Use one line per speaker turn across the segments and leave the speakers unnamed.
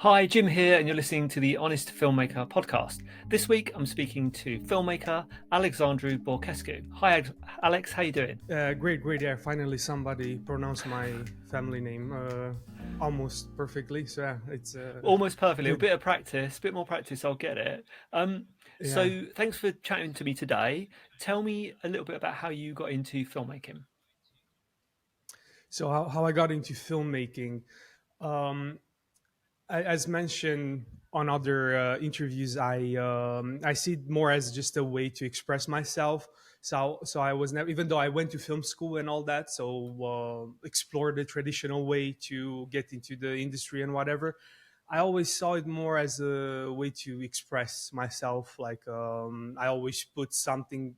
Hi, Jim here, and you're listening to the Honest Filmmaker podcast. This week, I'm speaking to filmmaker Alexandru Borchescu. Hi, Alex. How you doing?
Great, great. Yeah, finally somebody pronounced my family name almost perfectly. So yeah, it's
Almost perfectly. A
good.
bit of practice, a bit more practice, I'll get it.
Yeah.
So thanks for chatting to me today. Tell me a little bit about how you got into filmmaking.
So how I got into filmmaking, um, as mentioned on other interviews, I see it more as just a way to express myself. So I was never, even though I went to film school and all that, so explore the traditional way to get into the industry and whatever. I always saw it more as a way to express myself. Like I always put something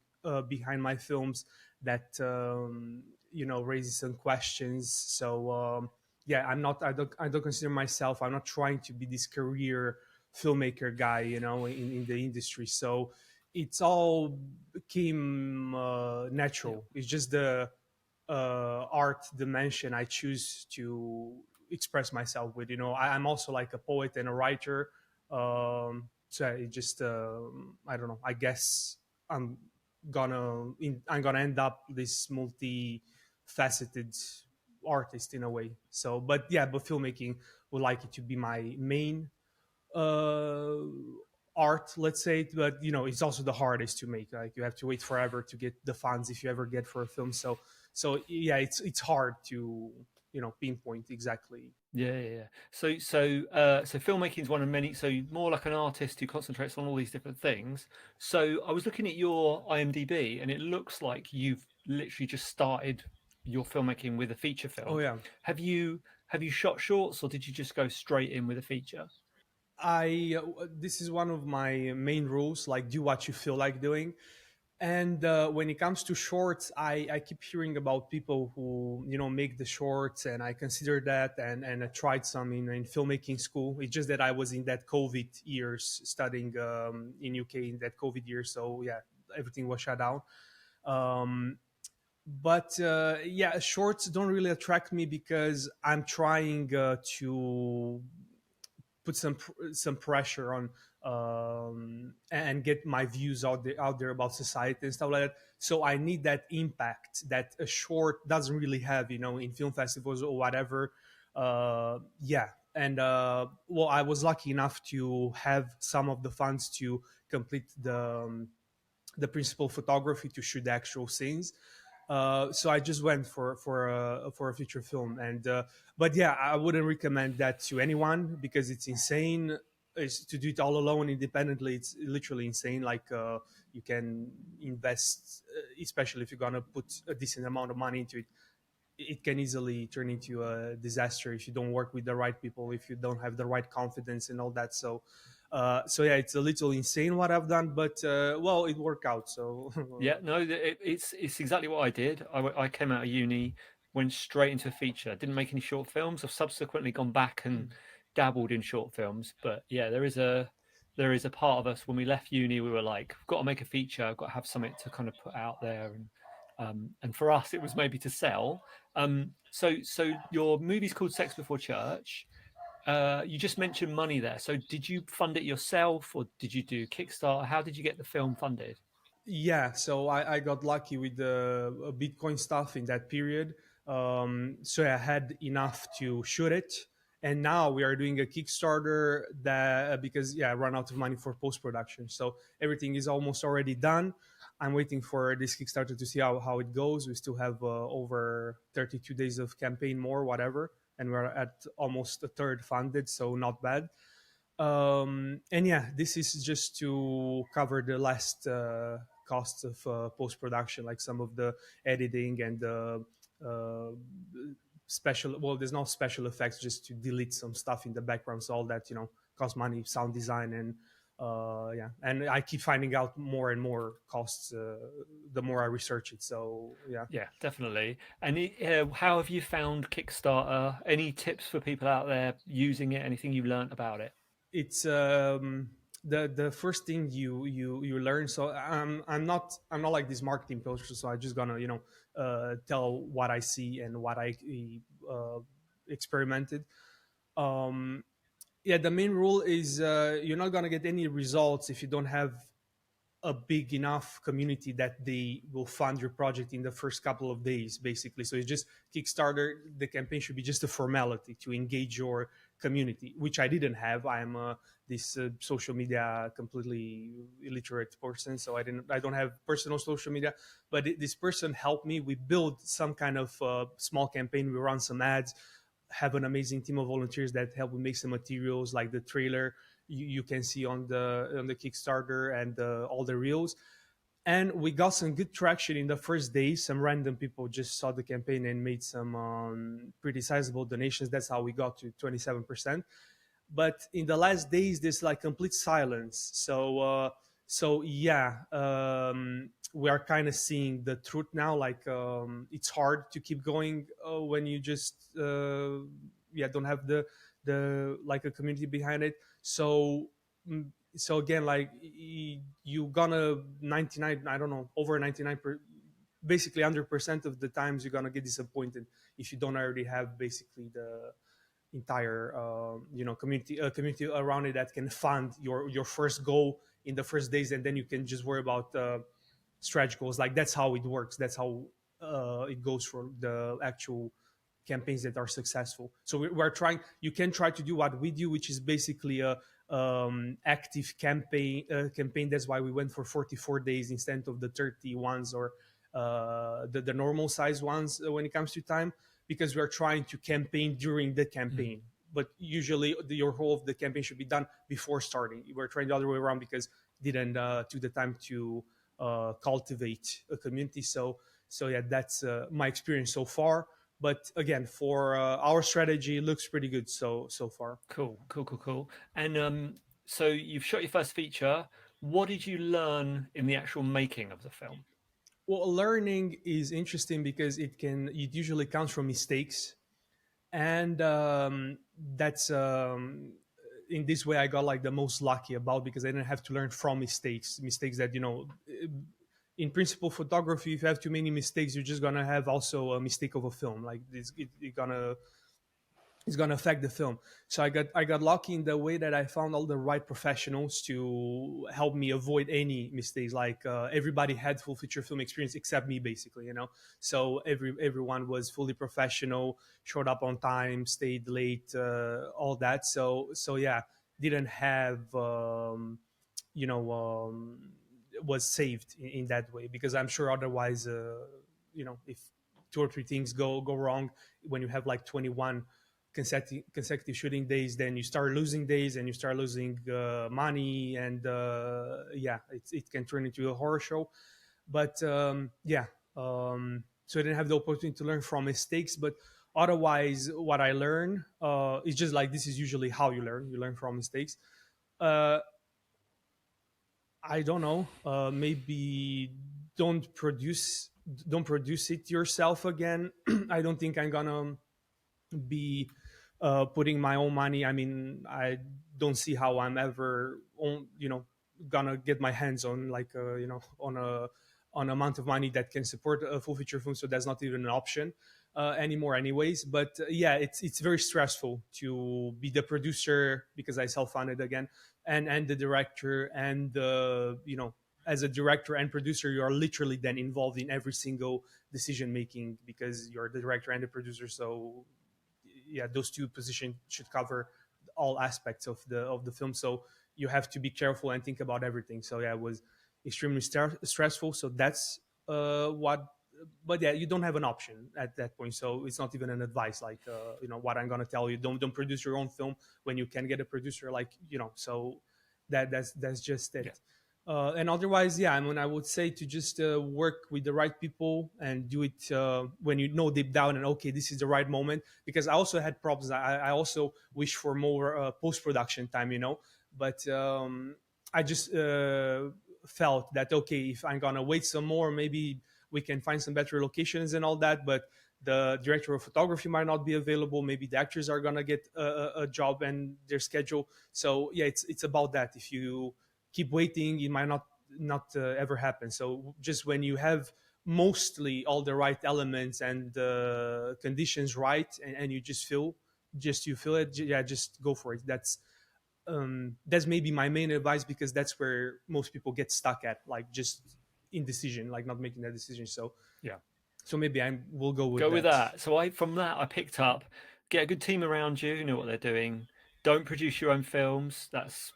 behind my films that raises some questions. So yeah, I don't consider myself. I'm not trying to be this career filmmaker guy, in the industry. So it's all came
Yeah.
natural. It's just the art dimension I choose to express myself with. I'm also like a poet and a writer. So it just I don't know. I guess I'm I'm gonna end up this multi-faceted artist in a way. So, but yeah, but filmmaking would like it to be my main uh art, let's say. But it's also the hardest to make. Like you have to wait forever to get the funds if you ever get for a film. So yeah, it's hard to pinpoint exactly.
Yeah. So filmmaking is one of many. So you're more like an artist who concentrates on all these different things. So I was looking at your IMDb, and it looks like you've literally just started your filmmaking with a feature
Oh
film.
yeah.
Have you have you shot shorts, or did you just go straight in with a feature?
I This is one of my main rules, like do what you feel like doing. And when it comes to shorts, I keep hearing about people who make the shorts, and I consider that, and I tried some in filmmaking school. It's just that I was in that COVID years studying in UK in that COVID year, so yeah, everything was shut down. Um, but yeah, shorts don't really attract me because I'm trying to put some pressure on and get my views out there about society and stuff like that. So I need that impact that a short doesn't really have, in film festivals or whatever. Yeah, and well, I was lucky enough to have some of the funds to complete the principal photography to shoot the actual scenes. So I just went for a feature film, and but yeah, I wouldn't recommend that to anyone because it's insane. Is to do it all alone independently. It's literally insane. Like you can invest, especially if you're gonna put a decent amount of money into it. It can easily turn into a disaster if you don't work with the right people, if you don't have the right confidence and all that. So yeah, it's a little insane what I've done, but well, it worked out. So
Yeah, no, it's exactly what I did. I came out of uni, went straight into a feature. Didn't make any short films. I've subsequently gone back and dabbled in short films. But yeah, there is a part of us when we left uni, we were like, we've got to make a feature. I've got to have something to kind of put out there, and for us, it was maybe to sell. So your movie's called Sex Before Church. You just mentioned money there. So did you fund it yourself, or did you do Kickstarter? How did you get the film funded?
yeah, so I got lucky with the Bitcoin stuff in that period. So I had enough to shoot it. And now we are doing a Kickstarter that because yeah, I run out of money for post production. So everything is almost already done. I'm waiting for this Kickstarter to see how it goes. We still have over 32 days of campaign more, whatever. And we're at almost a third funded, so not bad. And yeah, this is just to cover the last costs of post production, like some of the editing and the uh, special. Well, there's no special effects, just to delete some stuff in the background. So all that costs money, sound design, and yeah. And I keep finding out more and more costs the more I research it. So yeah.
Yeah, definitely. And how have you found Kickstarter? Any tips for people out there using it? Anything you learned about it?
It's the first thing you learn. So I'm not like this marketing poster, so I just gonna tell what I see and what I uh, experimented. um Yeah, the main rule is you're not gonna get any results if you don't have a big enough community that they will fund your project in the first couple of days, basically. So it's just Kickstarter. The campaign should be just a formality to engage your community, which I didn't have. I'm this social media completely illiterate person, so I don't have personal social media. But this person helped me. We built some kind of small campaign. We run some ads, have an amazing team of volunteers that help me make some materials like the trailer you can see on the Kickstarter and all the reels. And we got some good traction in the first day. Some random people just saw the campaign and made some pretty sizable donations. That's how we got to 27%. But in the last days, there's like complete silence. So yeah, we are kind of seeing the truth now. Like it's hard to keep going when you just yeah don't have the like a community behind it. So so again, like you gonna 99, I don't know, over 99 basically 100% of the times you're gonna get disappointed if you don't already have basically the entire community around it that can fund your first goal in the first days, and then you can just worry about stretch goals. Like that's how it works. That's how it goes for the actual campaigns that are successful. So we're trying. You can try to do what we do, which is basically a active campaign. That's why we went for 44 days instead of the 30 ones or the normal size ones when it comes to time, because we're trying to campaign during the
Mm.
campaign. But usually your whole of the campaign should be done before starting. We're trying the other way around because didn't took the time to cultivate a community. So yeah, that's my experience so far. But again, for our strategy, it looks pretty good so far.
Cool, cool, cool, cool. And so you've shot your first feature. What did you learn in the actual making of the film?
Well, learning is interesting because it usually comes from mistakes, and that's in this way I got like the most lucky about, because I didn't have to learn from mistakes that in principle photography, if you have too many mistakes, you're just gonna have also a mistake of a film. Like it's gonna affect the film. So I got lucky in the way that I found all the right professionals to help me avoid any mistakes. Like everybody had full feature film experience except me, basically. So everyone was fully professional, showed up on time, stayed late, all that. So yeah, didn't have you know was saved in that way, because I'm sure otherwise if two or three things go wrong when you have like 21 consecutive shooting days, then you start losing days and you start losing money, and yeah, it can turn into a horror show. But yeah, so I didn't have the opportunity to learn from mistakes. But otherwise, what I learn is just like, this is usually how you learn from mistakes. uh, I don't know. Maybe don't produce don't produce it yourself again. I don't think I'm gonna be putting my own money. I mean, I don't see how I'm ever gonna get my hands on like on amount of money that can support a full feature film. So that's not even an option anymore, anyways. But yeah, it's very stressful to be the producer, because I self-funded again, and the director, and as a director and producer, you are literally then involved in every single decision making, because you're the director and the producer. So yeah, those two positions should cover all aspects of the film. So you have to be careful and think about everything. So yeah, it was extremely stressful. So that's what. But yeah, you don't have an option at that point. So it's not even an advice. Like what I'm gonna tell you. Don't produce your own film when you can get a producer. Like So that's just
Yeah.
it. And otherwise, yeah, I mean, I would say to just work with the right people and do it when you know deep down, and okay, this is the right moment. Because I also had problems. I also wish for more post production time, but I just felt that okay, if I'm gonna wait some more, maybe we can find some better locations and all that. But the director of photography might not be available. Maybe the actors are gonna get a job and their schedule. So yeah, it's about that. If you keep waiting, it might not ever happen. So just when you have mostly all the right elements and conditions right, and you just feel just you feel it, yeah, just go for it. That's maybe my main advice, because that's where most people get stuck at, like just indecision, like not making that decision. So
Yeah.
maybe I will go with
Go with
that.
that. So from that I picked up, get a good team around you who know what they're doing. Don't produce your own films. That's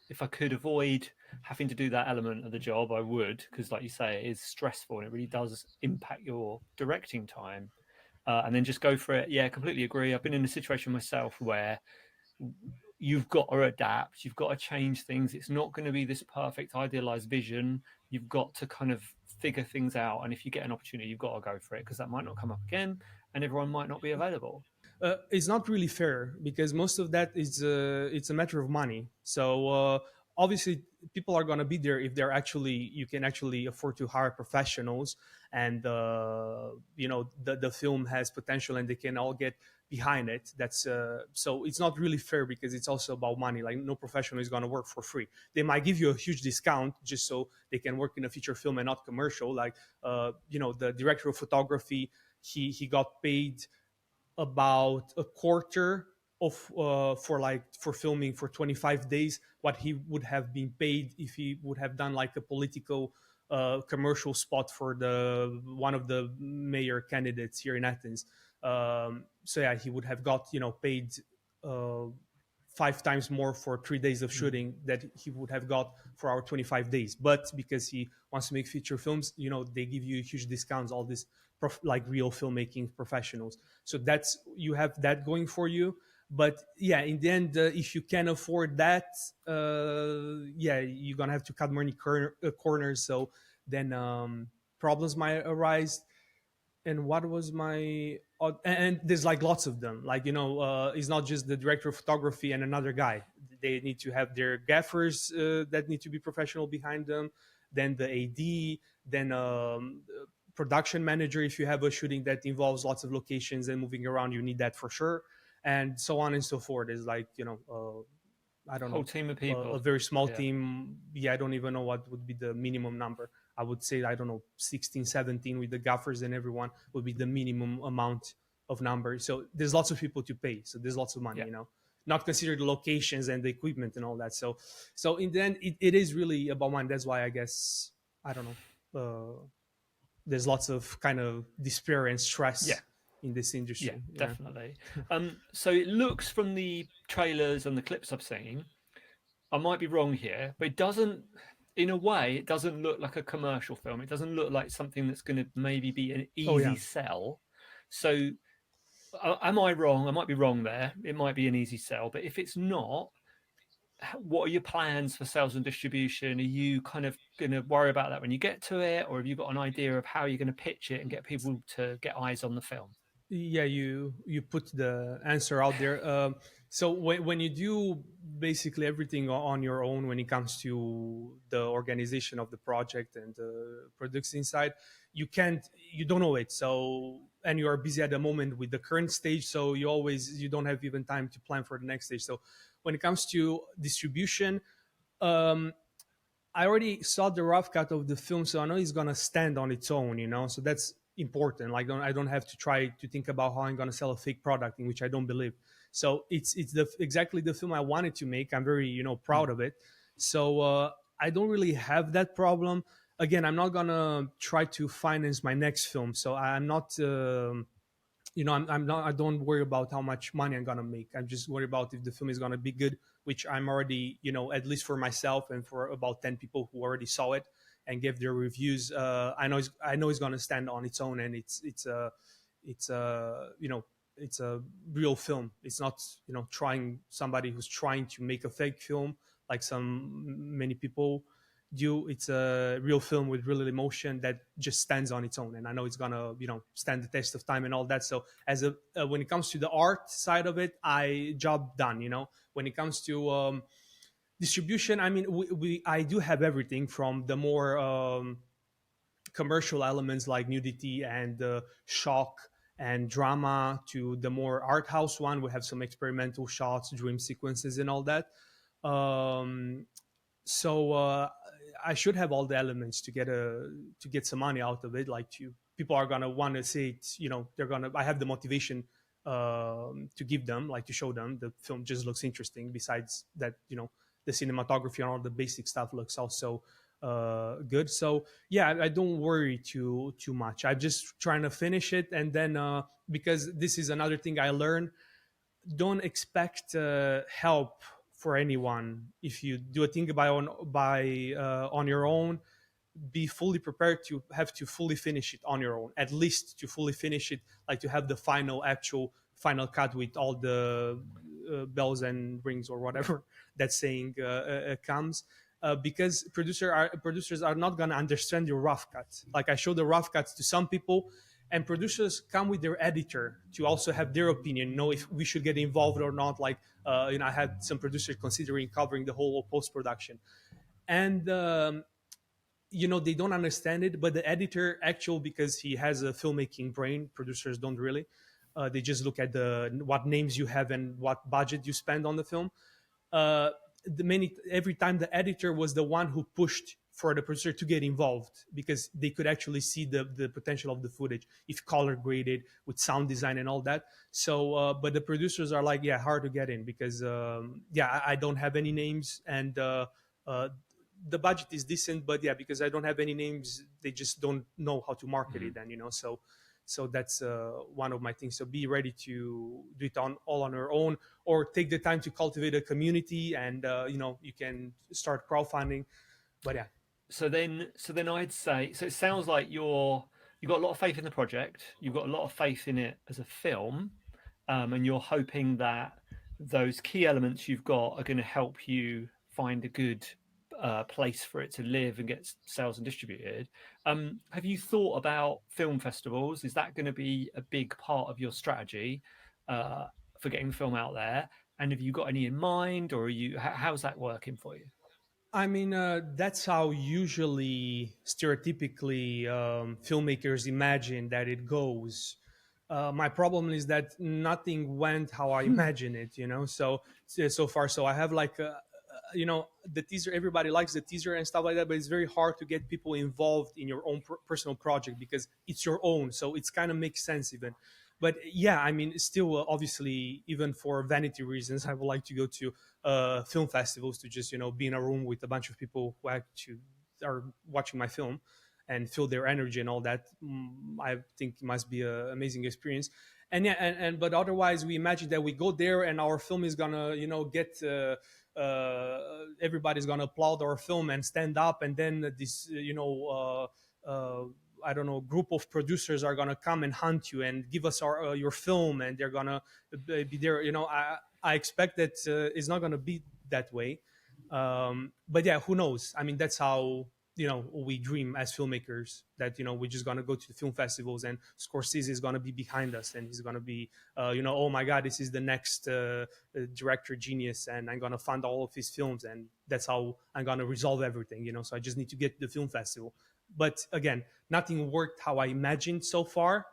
if I could avoid having to do that element of the job, I would, because like you say, it is stressful and it really does impact your directing time. And then just go for it. Yeah, completely agree. I've been in a situation myself where you've got to adapt, you've got to change things. It's not going to be this perfect idealized vision. You've got to kind of figure things out, and if you get an opportunity, you've got to go for it, because that might not come up again and everyone might not be available.
It's not really fair, because most of that is it's a matter of money. So obviously people are going to be there if they're actually, you can actually afford to hire professionals, and the film has potential and they can all get behind it. That's so it's not really fair, because it's also about money. Like, no professional is going to work for free. They might give you a huge discount just so they can work in a feature film and not commercial. Like the director of photography, he got paid about a quarter of for filming for 25 days what he would have been paid if he would have done like a political commercial spot for the one of the mayor candidates here in Athens. So yeah, he would have got paid uh, 5 times more for 3 days of shooting that he would have got for our 25 days. But because he wants to make feature films, they give you huge discounts, all this like real filmmaking professionals. So that's, you have that going for you. But yeah, in the end, if you can afford that, yeah, you're gonna have to cut many corners. So then problems might arise. And what was my and there's like lots of them, like it's not just the director of photography and another guy. They need to have their gaffers that need to be professional behind them, then the ad, then production manager. If you have a shooting that involves lots of locations and moving around, you need that for sure, and so on and so forth. Is like I don't
Whole
know,
team of
a
people.
very small
Yeah.
team. Yeah, I don't even know what would be the minimum number. I would say, I don't know, 16, 17 with the gaffers and everyone would be the minimum amount of numbers. So there's lots of people to pay. So there's lots of money,
Yeah.
not consider the locations and the equipment and all that. So in the end, it is really about money. That's why I guess, I don't know, there's lots of kind of despair and
Yeah.
stress in this
Yeah,
industry. Yeah.
definitely. So it looks from the trailers and the clips I've seen, I might be wrong here, but it doesn't, in a way, it doesn't look like a commercial film. It doesn't look like something that's going to maybe be an
Oh
easy
yeah.
sell. So, am I wrong? I might be wrong there. It might be an easy sell, but if it's not, what are your plans for sales and distribution? Are you kind of going to worry about that when you get to it, or have you got an idea of how you're going to pitch it and get people to get eyes on the film?
Yeah, you put the answer out there. So when you do basically everything on your own when it comes to the organization of the project and the production side, you don't know it. So, and you are busy at the moment with the current stage, so you don't have even time to plan for the next stage. So when it comes to distribution, um, I already saw the rough cut of the film, so I know it's gonna stand on its own, So that's important. Like, I don't have to try to think about how I'm gonna sell a fake product in which I don't believe. So it's exactly the film I wanted to make. I'm very
Mm.
proud of it. So I don't really have that problem. Again, I'm not gonna try to finance my next film, so I'm not. I'm not, I don't worry about how much money I'm gonna make. I'm just worried about if the film is gonna be good, which I'm already, at least for myself and for about 10 people who already saw it and gave their reviews. I know it's gonna stand on its own, and it's a it's a real film. It's not trying somebody who's trying to make a fake film like many people do. It's a real film with real emotion that just stands on its own, and I know it's gonna stand the test of time and all that. So when it comes to the art side of it, job done. When it comes to distribution, I mean, I do have everything from the more commercial elements like nudity and shock and drama to the more art house one. We have some experimental shots, dream sequences, and all that. um, so I should have all the elements to get some money out of it. Like, people are gonna want to see it. They're gonna. I have the motivation to give them, like to show them the film just looks interesting. Besides that, the cinematography and all the basic stuff looks also good. So yeah, I don't worry too much. I'm just trying to finish it, and then because this is another thing I learned, don't expect help for anyone. If you do a thing on your own, be fully prepared to have to fully finish it on your own, at least to fully finish it, like to have the actual final cut with all the bells and rings or whatever that saying comes. Because producers are not going to understand your rough cuts. Like I show the rough cuts to some people, and producers come with their editor to also have their opinion, know if we should get involved or not. Like I had some producers considering covering the whole post production, and they don't understand it, but the editor actual, because he has a filmmaking brain, producers don't really. They just look at the what names you have and what budget you spend on the film. uh, every time the editor was the one who pushed for the producer to get involved, because they could actually see the potential of the footage if color graded with sound design and all that. So but the producers are like, yeah, hard to get in, because yeah, I don't have any names, and uh, the budget is decent, but yeah, because I don't have any names, they just don't know how to market it. And so that's one of my things. So be ready to do it all on your own, or take the time to cultivate a community, and you can start crowdfunding. But yeah.
So then I'd say, so it sounds like you've got a lot of faith in the project, you've got a lot of faith in it as a film, and you're hoping that those key elements you've got are going to help you find a good place for it to live and get sales and distributed. Have you thought about film festivals? Is that going to be a big part of your strategy uh, for getting the film out there? And have you got any in mind, or how's that working for you?
I mean, that's how usually, stereotypically, filmmakers imagine that it goes. My problem is that nothing went how I imagine it, so far. So I have like, the teaser, everybody likes the teaser and stuff like that, but it's very hard to get people involved in your own personal project, because it's your own. So it's kind of makes sense even. But yeah, I mean, still, obviously, even for vanity reasons, I would like to go to film festivals, to just be in a room with a bunch of people who actually are watching my film and feel their energy and all that. I think it must be an amazing experience. And yeah, and but otherwise, we imagine that we go there and our film is gonna get everybody's gonna applaud our film and stand up, and then this I don't know, group of producers are gonna come and hunt you and give us your film, and they're gonna be there. I expect that it's not gonna be that way. But yeah, who knows? I mean, that's how we dream as filmmakers, that we're just gonna go to the film festivals, and Scorsese is gonna be behind us, and he's gonna be oh my god, this is the next director genius, and I'm gonna fund all of his films, and that's how I'm gonna resolve everything. So I just need to get to the film festival. But again, nothing worked how I imagined so far.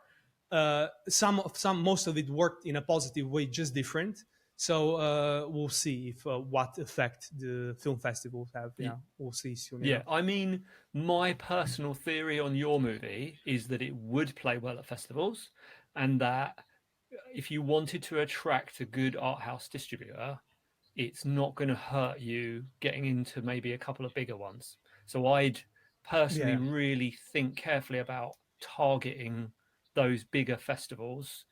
Most of it worked in a positive way, just different. So we'll see if what effect the film festivals have. Yeah, we'll see soon
Yeah,
enough.
I mean, my personal theory on your movie is that it would play well at festivals, and that if you wanted to attract a good art house distributor, it's not going to hurt you getting into maybe a couple of bigger ones. So I'd personally
Yeah.
really think carefully about targeting those bigger festivals,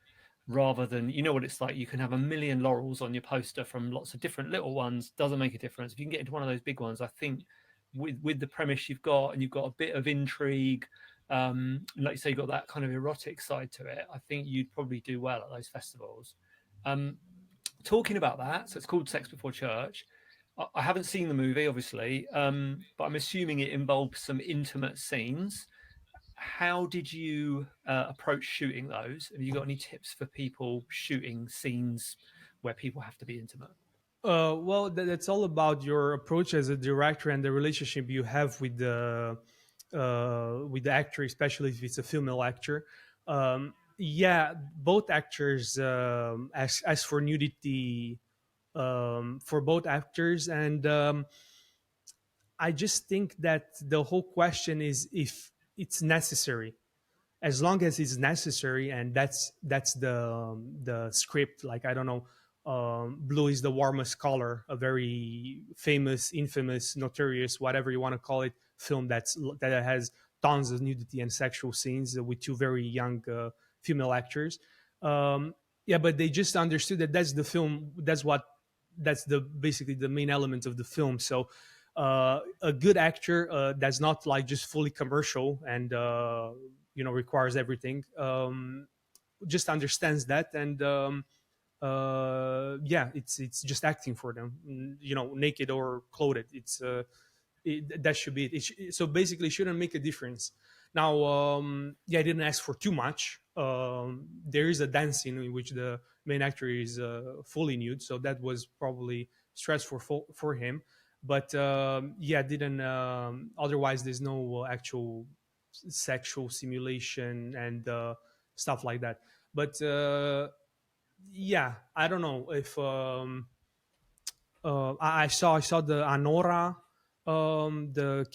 rather than, you know what it's like, you can have a million laurels on your poster from lots of different little ones, doesn't make a difference. If you can get into one of those big ones, I think with the premise you've got, and you've got a bit of intrigue, like you say, you've got that kind of erotic side to it, I think you'd probably do well at those festivals. um, Talking about that, so it's called Sex Before Church. I haven't seen the movie, obviously, but I'm assuming it involves some intimate scenes. How did you approach shooting those? Have you got any tips for people shooting scenes where people have to be intimate?
Well, that's all about your approach as a director and the relationship you have with the actor, especially if it's a female actor. Yeah, both actors ask for nudity for both actors, and I just think that the whole question is if it's necessary. as long as it's necessary, and that's the script. Like, I don't know, blue is the warmest color, a very famous, infamous, notorious, whatever you want to call it, film that has tons of nudity and sexual scenes with two very young female actors. Yeah, but they just understood that that's the film. That's the basically the main element of the film. So a good actor that's not like just fully commercial and requires everything, just understands that, and yeah, it's just acting for them, naked or clothed. That should be it. So basically, it shouldn't make a difference. Now, yeah, I didn't ask for too much. There is a dance scene in which the main actor is fully nude, so that was probably stressful for him. But yeah, didn't. Otherwise, there's no actual sexual simulation and stuff like that. But yeah, I don't know if I saw the Anora, the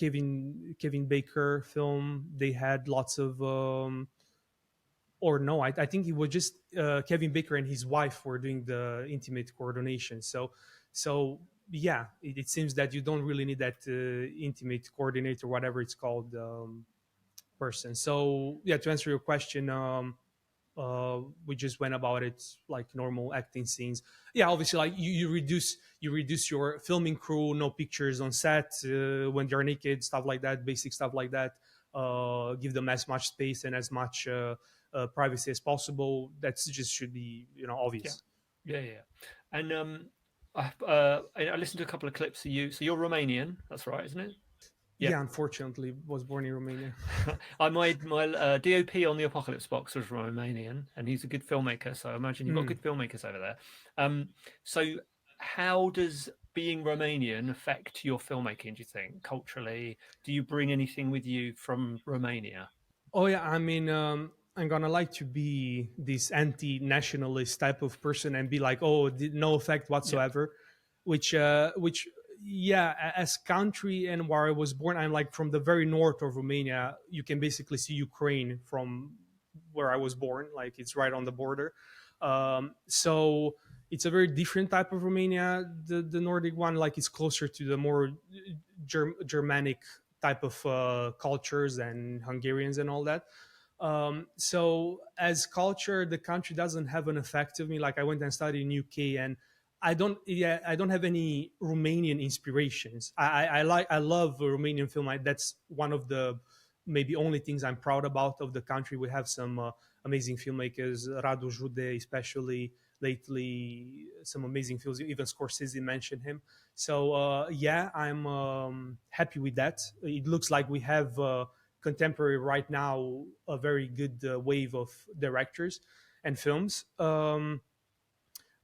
Kevin Baker film. They had lots of or no, I think it was just Kevin Baker and his wife were doing the intimate coordination. So yeah, it seems that you don't really need that intimate coordinator, whatever it's called, person. So yeah, to answer your question, we just went about it like normal acting scenes. Yeah, obviously, like you reduce your filming crew, no pictures on set when they're naked, stuff like that, basic stuff like that. Give them as much space and as much privacy as possible. That's just should be
Yeah,
obvious.
yeah. And I listened to a couple of clips of you. So you're Romanian, that's right, isn't it? Yeah.
Yeah, unfortunately, was born in Romania.
I made my DOP on the Apocalypse box was Romanian, and he's a good filmmaker. So I imagine you've got
Mm.
good filmmakers over there. So how does being Romanian affect your filmmaking? Do you think culturally? Do you bring anything with you from Romania?
Oh yeah, I mean, I'm gonna like to be this anti-nationalist type of person and be like, oh, no effect
Yeah.
whatsoever, which, yeah, as country and where I was born, I'm like from the very north of Romania. You can basically see Ukraine from where I was born, like it's right on the border. So it's a very different type of Romania. The Nordic one, like, it's closer to the more Germanic type of cultures and Hungarians and all that. So as culture, the country doesn't have an effect of me. Like, I went and studied in UK, and I don't have any Romanian inspirations. I love Romanian film. That's one of the maybe only things I'm proud about of the country. We have some amazing filmmakers, Radu Jude especially lately, some amazing films. Even Scorsese mentioned him. So yeah, I'm happy with that. It looks like we have contemporary right now a very good wave of directors and films.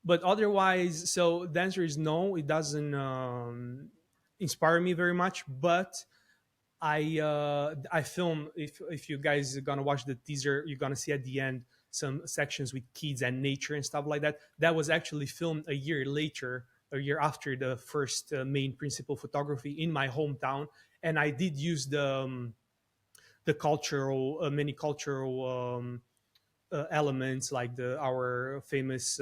But otherwise, so the answer is no. It doesn't inspire me very much. But I film. If you guys are gonna watch the teaser, you're gonna see at the end some sections with kids and nature and stuff like that. That was actually filmed a year later, a year after the first main principal photography in my hometown, and I did use the cultural, many cultural elements, like the our famous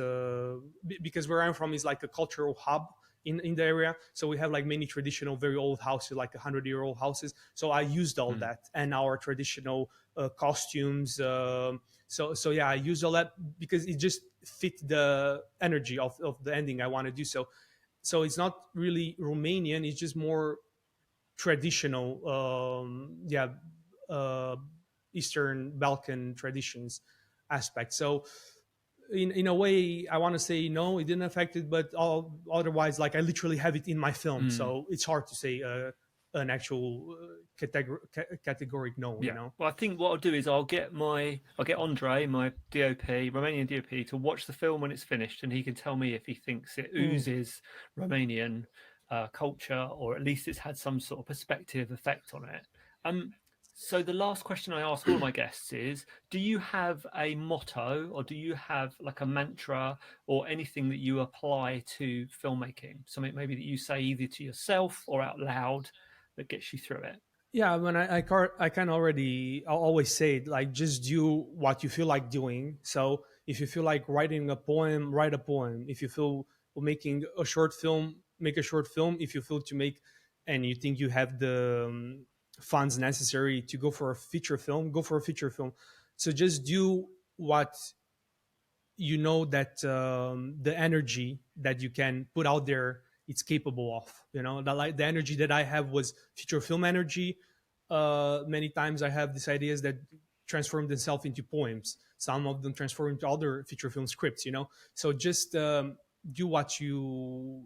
because where I'm from is like a cultural hub in the area. So we have like many traditional, very old houses, like 100-year-old houses. So I used all
Mm.
that and our traditional costumes. So yeah, I used all that because it just fit the energy of the ending I want to do. So it's not really Romanian. It's just more traditional, yeah, uh, Eastern Balkan traditions aspect. So in a way, I want to say no, it didn't affect it, but otherwise, like, I literally have it in my film,
Mm.
so it's hard to say an actual categoric no.
Yeah. Well, I think what I'll do is I'll get Andre, my DOP, Romanian DOP, to watch the film when it's finished, and he can tell me if he thinks it
Mm.
oozes Romanian culture, or at least it's had some sort of perspective effect on it. Um, so the last question I ask all of my guests is: do you have a motto, or do you have like a mantra, or anything that you apply to filmmaking? Something maybe that you say either to yourself or out loud that gets you through it.
Yeah, when I can already, I'll always say it, like, just do what you feel like doing. So if you feel like writing a poem, write a poem. If you feel making a short film, make a short film. If you feel to make, and you think you have the funds necessary to go for a feature film, go for a feature film. So just do what you know that the energy that you can put out there it's capable of. You know, that, like, the energy that I have was feature film energy. Many times I have these ideas that transform themselves into poems. Some of them transform into other feature film scripts. You know, so just do what you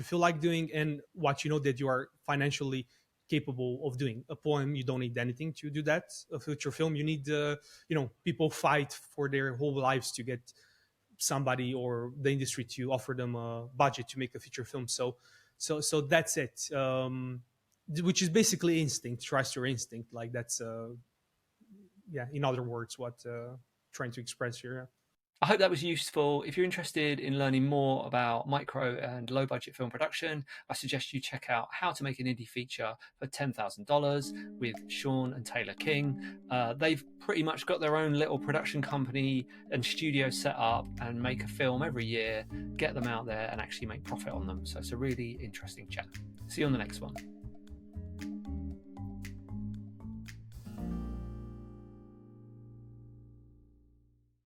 feel like doing, and what you know that you are financially capable of doing. A poem, you don't need anything to do that. A feature film, you need people fight for their whole lives to get somebody or the industry to offer them a budget to make a feature film. So that's it. Which is basically instinct. Trust your instinct. Like, that's yeah. In other words, what trying to express here.
I hope that was useful. If you're interested in learning more about micro and low budget film production, I suggest you check out How to Make an Indie Feature for $10,000 with Sean and Taylor King. They've pretty much got their own little production company and studio set up, and make a film every year, get them out there and actually make profit on them. So it's a really interesting chat. See you on the next one.